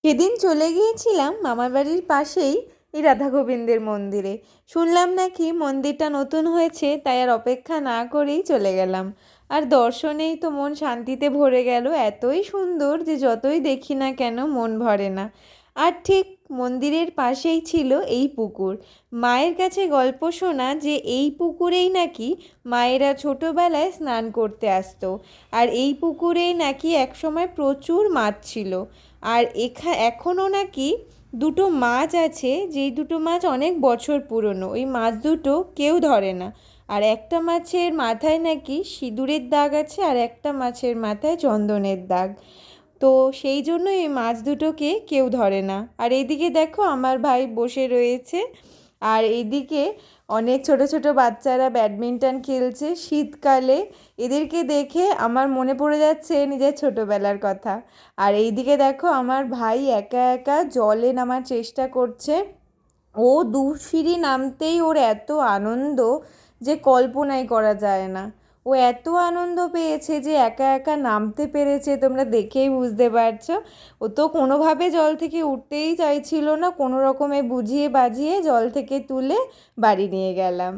সেদিন চলে গিয়েছিলাম মামার বাড়ির পাশেই এই রাধা গোবিন্দের মন্দিরে। শুনলাম নাকি মন্দিরটা নতুন হয়েছে, তাই আর অপেক্ষা না করেই চলে গেলাম। আর দর্শনেই তো মন শান্তিতে ভরে গেল, এতই সুন্দর যে যতই দেখি না কেন মন ভরে না। আর ঠিক মন্দিরের পাশেই ছিল এই পুকুর। মায়ের কাছে গল্প শোনা যে এই পুকুরেই নাকি মায়েরা ছোটোবেলায় স্নান করতে আসতো, আর এই পুকুরেই নাকি একসময় প্রচুর মাছ ছিল। আর এখনও নাকি দুটো মাছ আছে, যেই দুটো মাছ অনেক বছর পুরনো। ওই মাছ দুটো কেউ ধরে না। আর একটা মাছের মাথায় নাকি সিঁদুরের দাগ আছে, আর একটা মাছের মাথায় চন্দনের দাগ। তো সেই জন্য এই মাছ দুটোকে কেউ ধরে না। আর এইদিকে দেখো আমার ভাই বসে রয়েছে, আর এইদিকে অনেক ছোট ছোট বাচ্চারা ব্যাডমিন্টন খেলছে শীতকালে। এদেরকে দেখে আমার মনে পড়ে যাচ্ছে নিজের ছোটোবেলার কথা। আর এইদিকে দেখো আমার ভাই একা একা জলে নামার চেষ্টা করছে। ও দু সিঁড়ি নামতেই ওর এত আনন্দ যে কল্পনাই করা যায় না। ও এত আনন্দ পেয়েছে যে একা একা নামতে পেরেছে, তোমরা দেখেই বুঝতে পারছো। ও তো কোনোভাবে জল থেকে উঠতেই চাইছিল না, কোনো রকমে বুঝিয়ে বাজিয়ে জল থেকে তুলে বাড়ি নিয়ে গেলাম।